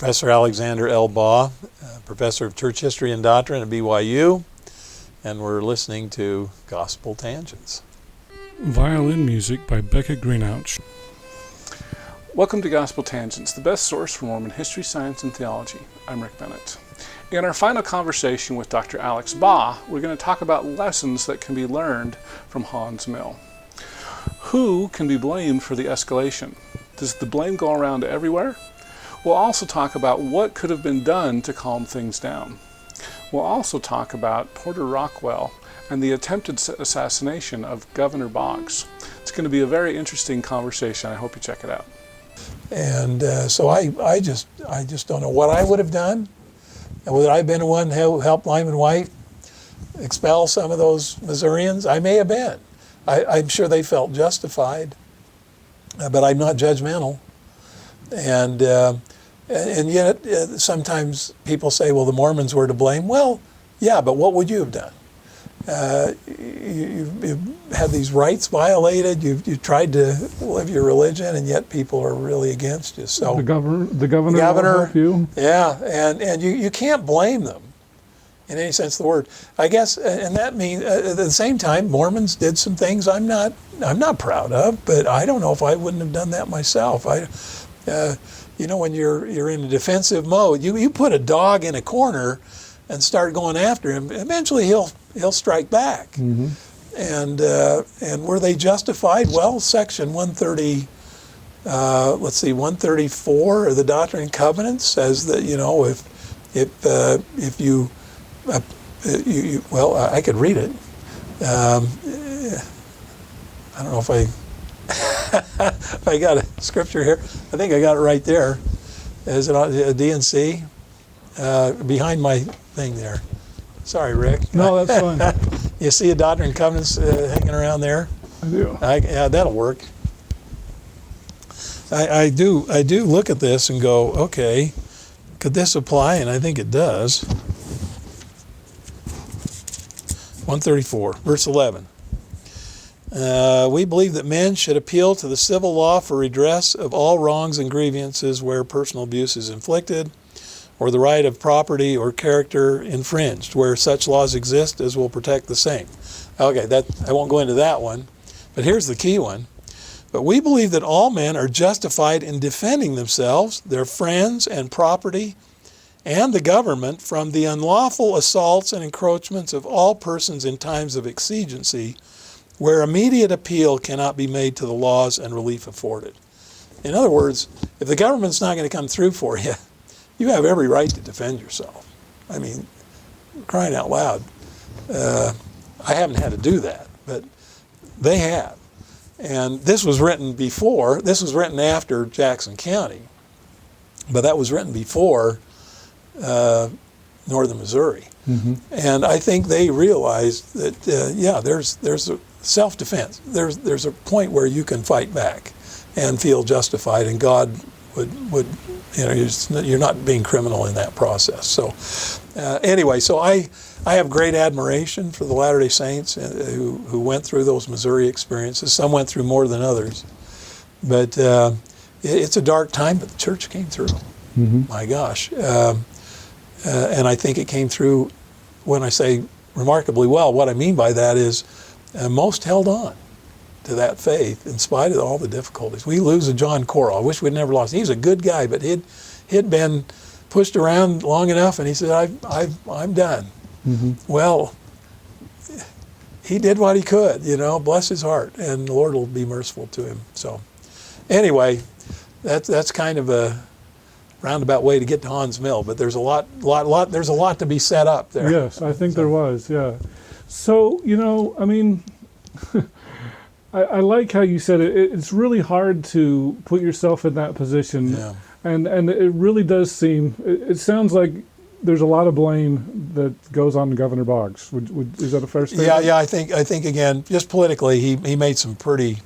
Professor Alexander L. Baugh, Professor of Church History and Doctrine at BYU, and we're listening to Gospel Tangents. Violin music by Becca Greenouch. Welcome to Gospel Tangents, the best source for Mormon history, science, and theology. I'm Rick Bennett. In our final conversation with Dr. Alex Baugh, we're going to talk about lessons that can be learned from Hawn's Mill. Who can be blamed for the escalation? Does the blame go around everywhere? We'll also talk about what could have been done to calm things down. We'll also talk about Porter Rockwell and the attempted assassination of Governor Baugh. It's going to be a very interesting conversation. I hope you check it out. And so I just don't know what I would have done. Would I have been the one who helped Lyman White expel some of those Missourians? I may have been. I'm sure they felt justified, but I'm not judgmental. And yet sometimes people say, well, the Mormons were to blame. Well, yeah, but what would you have done? You had these rights violated. You tried to live your religion, and yet people are really against you. So the governor will help you. Yeah, and you can't blame them in any sense of the word, I guess. And that means at the same time, Mormons did some things I'm not proud of, but I don't know if I wouldn't have done that myself. When you're in a defensive mode, you put a dog in a corner and start going after him, eventually he'll strike back. Mm-hmm. And were they justified? Well, Section 134 of the Doctrine and Covenants says that if you I could read it. I don't know if I got a scripture here. I think I got it right there. Is it on DNC? Behind my thing there. Sorry, Rick. No, that's fine. You see a Doctrine and Covenants hanging around there? I do. Yeah, that'll work. I do look at this and go, okay, could this apply? And I think it does. 134, verse 11. We believe that men should appeal to the civil law for redress of all wrongs and grievances where personal abuse is inflicted, or the right of property or character infringed, where such laws exist as will protect the same. Okay, I won't go into that one, but here's the key one. But we believe that all men are justified in defending themselves, their friends and property, and the government from the unlawful assaults and encroachments of all persons in times of exigency, where immediate appeal cannot be made to the laws and relief afforded. In other words, if the government's not going to come through for you, you have every right to defend yourself. I mean, crying out loud. I haven't had to do that, but they have. And this was written after Jackson County, but that was written before northern Missouri. Mm-hmm. And I think they realized that, there's a self-defense. There's a point where you can fight back and feel justified, and God would you're not being criminal in that process. So anyway, so I have great admiration for the Latter-day Saints who went through those Missouri experiences. Some went through more than others, but it's a dark time, but the church came through. Mm-hmm. My gosh. And I think it came through, when I say remarkably well, what I mean by that is most held on to that faith in spite of all the difficulties. We lose a John Corll. I wish we'd never lost him. He was a good guy, but he'd been pushed around long enough, and he said, I'm done. Mm-hmm. Well, he did what he could, bless his heart, and the Lord will be merciful to him. So anyway, that's kind of a roundabout way to get to Hawn's Mill, but there's a lot to be set up there. Yes, I think there was, yeah. So, I like how you said it. It's really hard to put yourself in that position, yeah. and it really does seem. It sounds like there's a lot of blame that goes on to Governor Baugh. Is that a fair statement? Yeah. I think again, just politically, he made some pretty.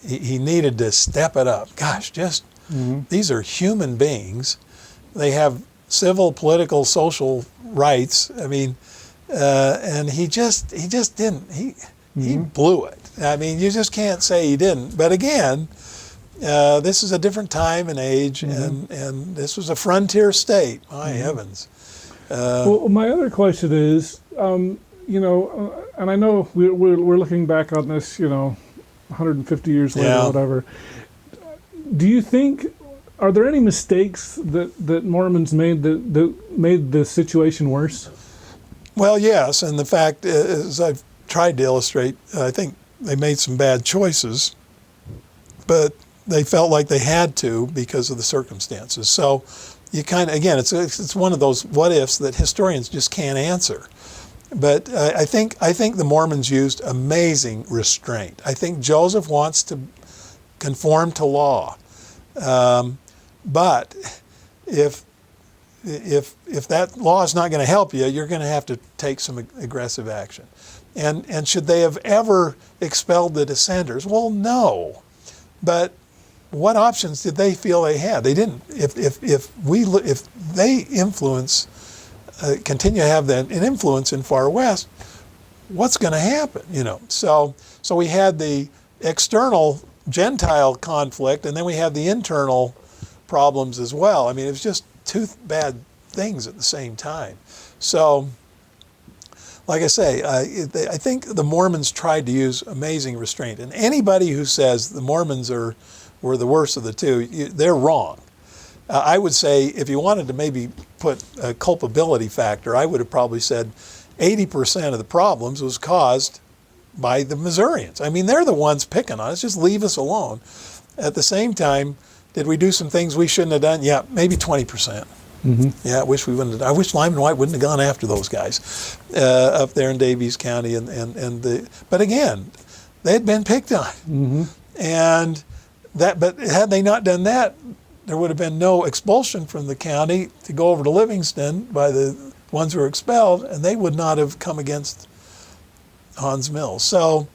He needed to step it up. Gosh, mm-hmm. These are human beings. They have civil, political, social rights. I mean, and he just didn't. He blew it. I mean, you just can't say he didn't. But again, this is a different time and age, and this was a frontier state. My heavens. Well, my other question is, and I know we're looking back on this, 150 years later, or whatever. Do you think, are there any mistakes that Mormons made that made the situation worse? Well, yes, and the fact, as I've tried to illustrate, I think they made some bad choices, but they felt like they had to because of the circumstances. So you kind of, again, it's one of those what ifs that historians just can't answer. But I think the Mormons used amazing restraint. I think Joseph wants to conform to law, but if that law is not going to help you, you're going to have to take some aggressive action. And should they have ever expelled the dissenters? Well, no. But what options did they feel they had? They didn't. If they continue to have an influence in Far West, what's going to happen? So we had the external Gentile conflict, and then we had the internal problems as well. I mean, it was just two bad things at the same time. So, like I say, I think the Mormons tried to use amazing restraint. And anybody who says the Mormons were the worst of the two, they're wrong. I would say if you wanted to maybe put a culpability factor, I would have probably said 80% of the problems was caused by the Missourians. I mean, they're the ones picking on us. Just leave us alone. At the same time, did we do some things we shouldn't have done? Yeah, maybe 20%. Yeah, I wish we wouldn't have. I wish Lyman White wouldn't have gone after those guys up there in Daviess County, but again, they had been picked on, and that. But had they not done that, there would have been no expulsion from the county to go over to Livingston by the ones who were expelled, and they would not have come against Hawn's Mills. So,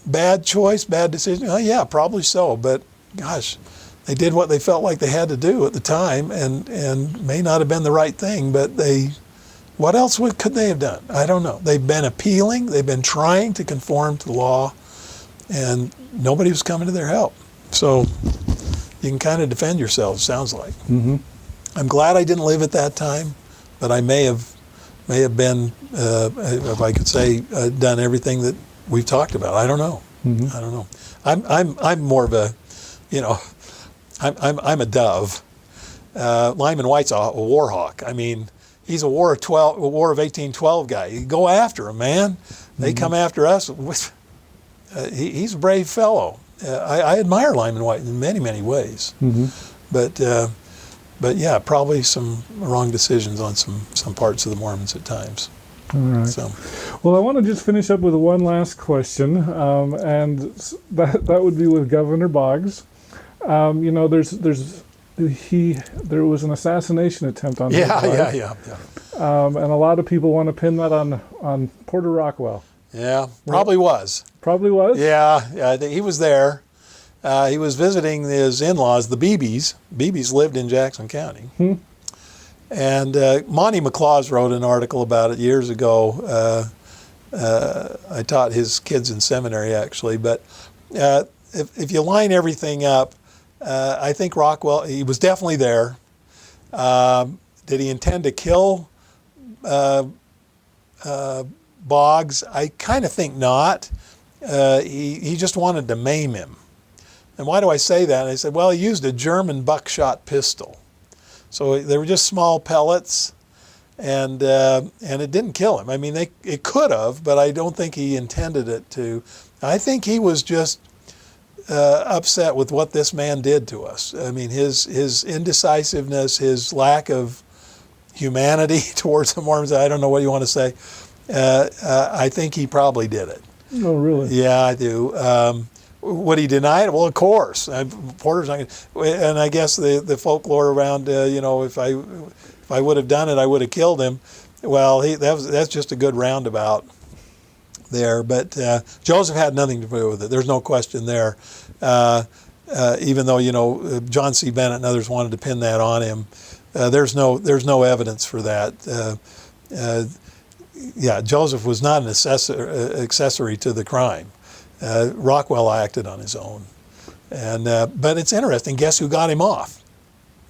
bad choice, bad decision. Oh yeah, probably so. But gosh, they did what they felt like they had to do at the time, and may not have been the right thing, but what else could they have done? I don't know. They've been appealing, they've been trying to conform to law, and nobody was coming to their help. So you can kind of defend yourself, sounds like. I'm glad I didn't live at that time, but I may have been, if I could say, done everything that we've talked about. I don't know. I don't know. I'm more of a, I'm a dove. Lyman White's a war hawk. I mean, he's a War of 1812 guy. You go after him, man. They come after us. He's a brave fellow. I admire Lyman White in many, many ways. But yeah, probably some wrong decisions on some parts of the Mormons at times. All right. So, well, I want to just finish up with one last question, and that would be with Governor Boggs. There was an assassination attempt on his life. Yeah. And a lot of people want to pin that on Porter Rockwell. Yeah, probably was. Probably was? Yeah, he was there. He was visiting his in-laws, the Beebes. Beebes lived in Jackson County. And Monty McLaws wrote an article about it years ago. I taught his kids in seminary, actually. But if you line everything up, I think Rockwell, he was definitely there. Did he intend to kill Boggs? I kind of think not. He just wanted to maim him. And why do I say that? And I said, well, he used a German buckshot pistol. So they were just small pellets, and it didn't kill him. I mean, it could have, but I don't think he intended it to. I think he was just upset with what this man did to us. I mean, his indecisiveness, his lack of humanity towards the Mormons, I don't know what you want to say. I think he probably did it. Oh, really? Yeah, I do. Would he deny it? Well, of course. Porter's not going to. And I guess the folklore around, if I would have done it, I would have killed him. Well, that's just a good roundabout there. But Joseph had nothing to do with it. There's no question there. Even though John C. Bennett and others wanted to pin that on him, there's no evidence for that. Joseph was not an accessory to the crime. Rockwell acted on his own. And but it's interesting. Guess who got him off?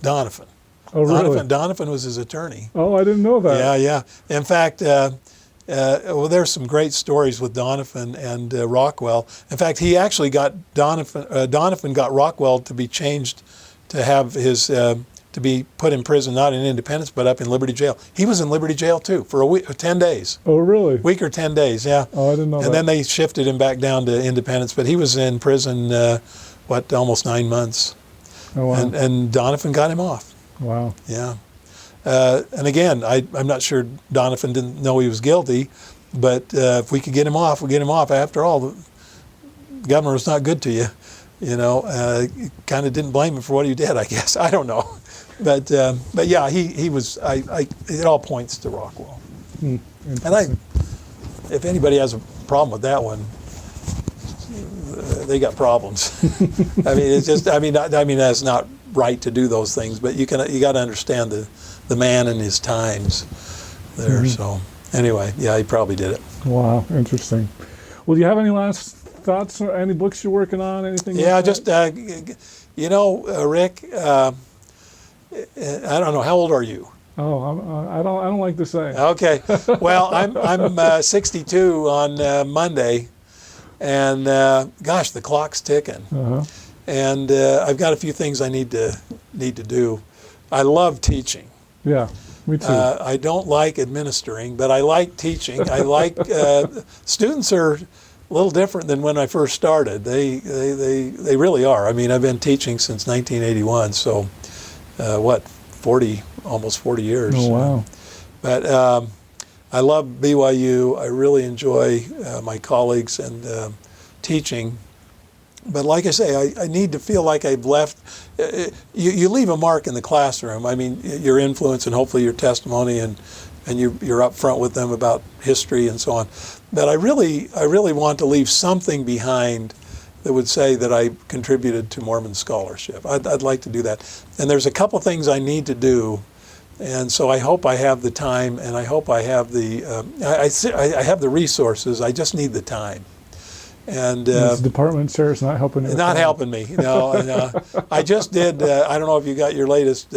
Donovan. Oh, really? Donovan was his attorney. Oh, I didn't know that. Yeah, yeah. In fact, well, there's some great stories with Donovan and Rockwell. In fact, he actually got Donovan got Rockwell to be changed to have his to be put in prison, not in Independence, but up in Liberty Jail. He was in Liberty Jail too for a week, 10 days. Oh, really? Week or 10 days, yeah. Oh, I didn't know that. And then they shifted him back down to Independence, but he was in prison, almost 9 months. Oh, wow. And Donovan got him off. Wow. Yeah. And again, I'm not sure Donovan didn't know he was guilty, but if we could get him off, we'll get him off. After all, the governor was not good to you. Kind of didn't blame him for what he did, I guess. I don't know. But yeah, he was, it all points to Rockwell. And if anybody has a problem with that one, they got problems. I mean, it's just, I mean, that's not right to do those things, but you got to understand the man and his times there. So anyway, yeah, he probably did it. Wow, interesting. Well, do you have any last thoughts or any books you're working on? Anything? Yeah, like just Rick. I don't know. How old are you? Oh, I don't like to say. Okay. Well, I'm 62 on Monday, and gosh, the clock's ticking. Uh-huh. And I've got a few things I need to do. I love teaching. Yeah, me too. I don't like administering, but I like teaching. I like students are a little different than when I first started. They really are. I mean, I've been teaching since 1981, so almost 40 years. Oh, wow. But I love BYU. I really enjoy my colleagues and teaching. But like I say, I need to feel like I've left. You leave a mark in the classroom. I mean, your influence and hopefully your testimony, and you're up front with them about history and so on. But I really want to leave something behind that would say that I contributed to Mormon scholarship. I'd like to do that. And there's a couple things I need to do. And so I hope I have the time, and I hope I have I have the resources. I just need the time. And this department chair is not helping you. Not helping me. No. I just did. I don't know if you got your latest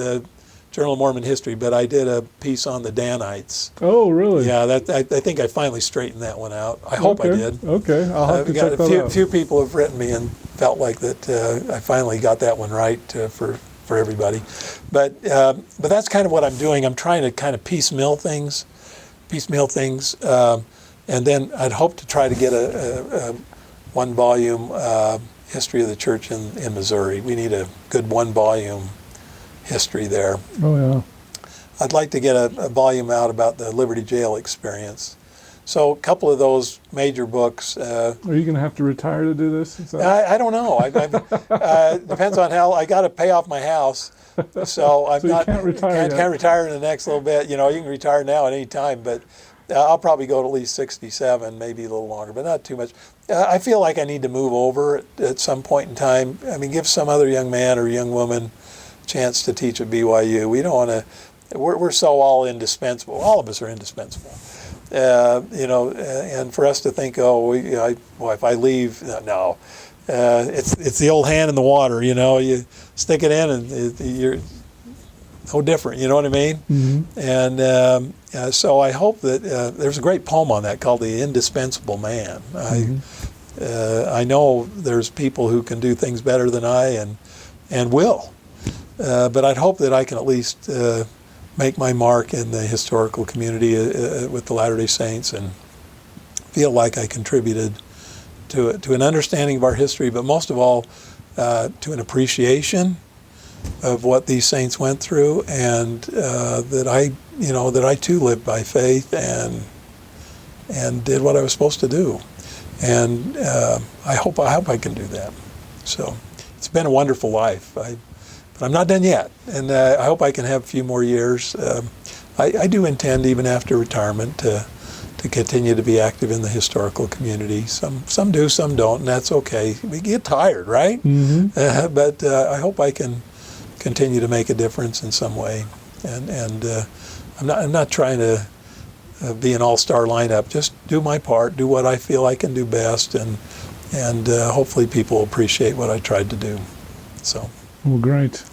Journal of Mormon History, but I did a piece on the Danites. Oh, really? Yeah. I think I finally straightened that one out. I hope I did. Okay, I'll have to check that out. A few people have written me and felt like that I finally got that one right for everybody. But that's kind of what I'm doing. I'm trying to kind of piecemeal things, and then I'd hope to try to get a one-volume history of the church in Missouri. We need a good one-volume history there. Oh, yeah. I'd like to get a volume out about the Liberty Jail experience. So a couple of those major books. Are you going to have to retire to do this? I don't know. Depends on how. I got to pay off my house, so I'm not. Can't retire. Can't retire in the next little bit. You can retire now at any time, but I'll probably go to at least 67, maybe a little longer, but not too much. I feel like I need to move over at some point in time. I mean, give some other young man or young woman a chance to teach at BYU. We don't want to. We're so all indispensable. All of us are indispensable. And for us to think, if I leave, no. It's the old hand in the water. You stick it in, and you're no different. You know what I mean? Mm-hmm. And so I hope that there's a great poem on that called "The Indispensable Man." I know there's people who can do things better than I and will, but I'd hope that I can at least make my mark in the historical community with the Latter-day Saints and feel like I contributed to an understanding of our history, but most of all to an appreciation of what these saints went through, and that I too lived by faith and did what I was supposed to do, and I hope I can do that. So it's been a wonderful life. But I'm not done yet, and I hope I can have a few more years. I do intend, even after retirement, to continue to be active in the historical community. Some do, some don't, and that's okay. We get tired, right? Mm-hmm. But I hope I can continue to make a difference in some way. And I'm not trying to be an all-star lineup. Just do my part, do what I feel I can do best, and and hopefully people appreciate what I tried to do. So. Well, great.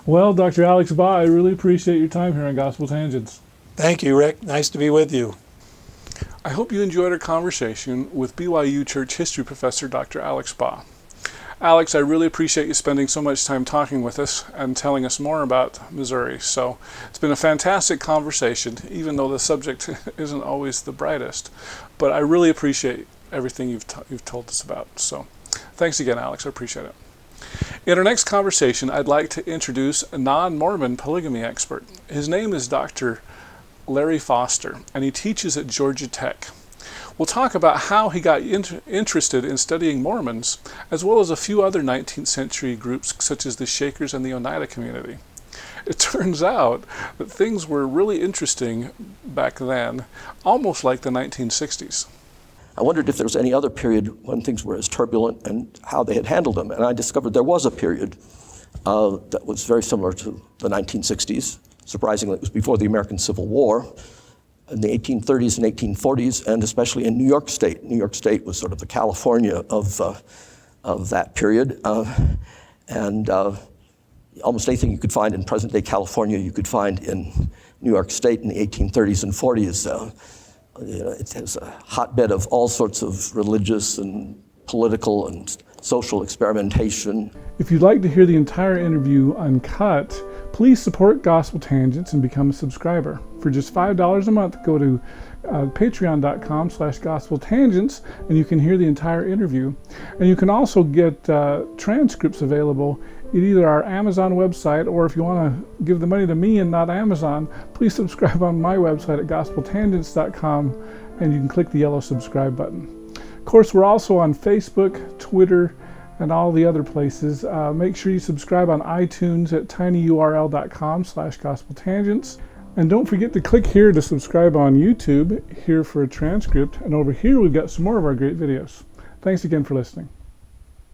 Well, Dr. Alex Baugh, I really appreciate your time here on Gospel Tangents. Thank you, Rick. Nice to be with you. I hope you enjoyed our conversation with BYU Church History Professor Dr. Alex Baugh. Alex, I really appreciate you spending so much time talking with us and telling us more about Missouri. So it's been a fantastic conversation, even though the subject isn't always the brightest. But I really appreciate everything you've told us about. So thanks again, Alex. I appreciate it. In our next conversation, I'd like to introduce a non-Mormon polygamy expert. His name is Dr. Larry Foster, and he teaches at Georgia Tech. We'll talk about how he got interested in studying Mormons, as well as a few other 19th century groups such as the Shakers and the Oneida community. It turns out that things were really interesting back then, almost like the 1960s. I wondered if there was any other period when things were as turbulent and how they had handled them. And I discovered there was a period that was very similar to the 1960s. Surprisingly, it was before the American Civil War, in the 1830s and 1840s, and especially in New York State. New York State was sort of the California of that period. Almost anything you could find in present-day California, you could find in New York State in the 1830s and 40s. It has a hotbed of all sorts of religious and political and social experimentation. If you'd like to hear the entire interview uncut, please support Gospel Tangents and become a subscriber. For just $5 a month, go to patreon.com/gospeltangents and you can hear the entire interview. And you can also get transcripts available at either our Amazon website, or if you want to give the money to me and not Amazon, please subscribe on my website at gospeltangents.com and you can click the yellow subscribe button. Of course, we're also on Facebook, Twitter, and all the other places. Make sure you subscribe on iTunes at tinyurl.com/gospeltangents. And don't forget to click here to subscribe on YouTube, here for a transcript, and over here we've got some more of our great videos. Thanks again for listening.